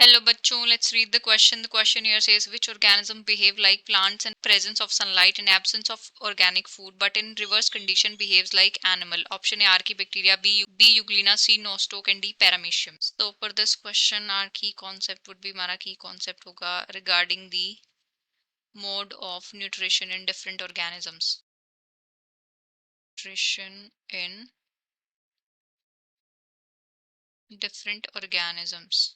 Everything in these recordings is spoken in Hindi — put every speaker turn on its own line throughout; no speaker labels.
Hello bachcho, let's read the question. The question here says which organism behave like plants in presence of sunlight and absence of organic food but in reverse condition behaves like animal. Option A Archaebacteria, B Euglena, C Nostoc and D Paramecium. So for this question our key concept would be हमारा key concept होगा regarding the mode of nutrition in different organisms. Nutrition in different organisms.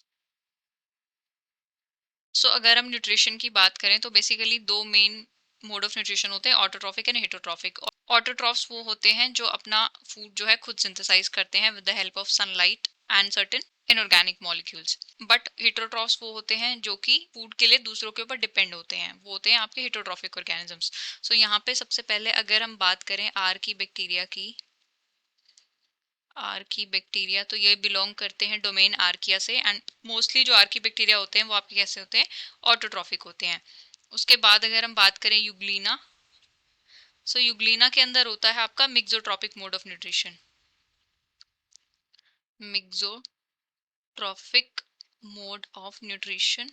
अगर हम न्यूट्रिशन की बात करें तो बेसिकली दो मेन मोड ऑफ न्यूट्रिशन होते हैं, ऑटोट्रॉफिक एंड हेटरोट्रॉफिक। ऑटोट्रॉफ्स वो होते हैं जो अपना फूड जो है खुद सिंथेसाइज करते हैं with the help of sunlight and certain inorganic molecules. But heterotrophs वो होते हैं जो कि फूड के लिए दूसरों के ऊपर डिपेंड होते हैं, वो होते हैं आपके हेटरोट्रॉफिक ऑर्गेनिजम्स। यहाँ पे सबसे पहले अगर हम बात करें आर्की बैक्टीरिया की, आर्की बैक्टीरिया तो ये बिलोंग करते हैं डोमेन आर्किया से एंड मोस्टली जो आर्की बैक्टीरिया होते हैं वो आपके कैसे होते हैं, ऑटोट्रॉफिक होते हैं। उसके बाद अगर हम बात करें यूग्लीना, यूग्लीना के अंदर होता है आपका mixotrophic mode of nutrition, mixotrophic mode of nutrition.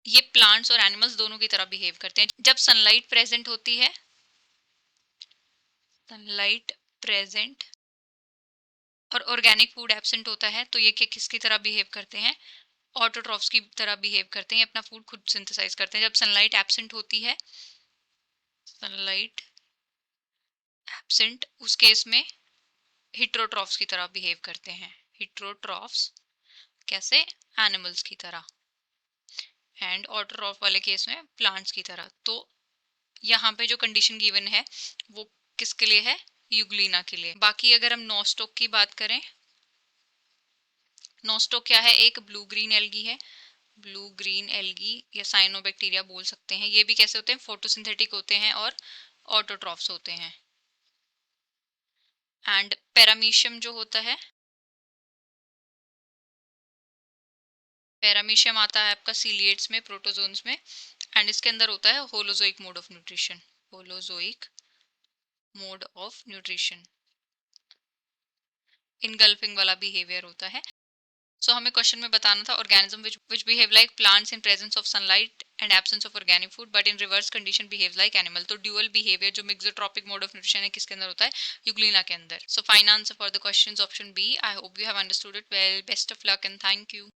ये प्लांट्स और एनिमल्स दोनों की तरह बिहेव करते हैं जब सनलाइट प्रेजेंट होती है, सनलाइट प्रेजेंट और ऑर्गेनिक फूड एब्सेंट होता है तो ये किसकी तरह बिहेव करते हैं, ऑटोट्रॉफ्स की तरह बिहेव करते हैं, अपना फूड खुद सिंथेसाइज करते हैं। जब सनलाइट एब्सेंट होती है, सनलाइट एब्सेंट, उस केस में हिट्रोट्रॉफ्स की तरह बिहेव करते हैं, हिट्रोट्रॉफ्स कैसे, एनिमल्स की तरह, एंड ऑटोट्रॉफ वाले केस में प्लांट्स की तरह। तो यहाँ पे जो कंडीशन गिवन है वो किसके लिए है, यूग्लीना के लिए। बाकी अगर हम नोस्टोक की बात करें, नोस्टोक क्या है, एक ब्लू ग्रीन एल्गी है, ब्लू ग्रीन एल्गी या साइनोबैक्टीरिया बोल सकते हैं। ये भी कैसे होते हैं, फोटोसिंथेटिक होते हैं और ऑटोट्रॉफ्स होते हैं। एंड पैरामीशियम जो होता है, पैरामीशियम आता है आपका सीलिएट्स में, प्रोटोजोन्स में, एंड इसके अंदर होता है holozoic mode of nutrition, holozoic mode of nutrition, engulfing वाला बिहेवियर होता है। हमें क्वेश्चन में बताना था organism which behave like plants in presence of sunlight and absence of organic food but in reverse condition behaves like animal। तो ड्यूअल बिहेवियर जो मिक्सोट्रॉपिक मोड ऑफ न्यूट्रिशन है किसके अंदर होता है, यूग्लीना के अंदर। Fine answer for the question option B. I hope you have understood it well. Best of luck and thank you.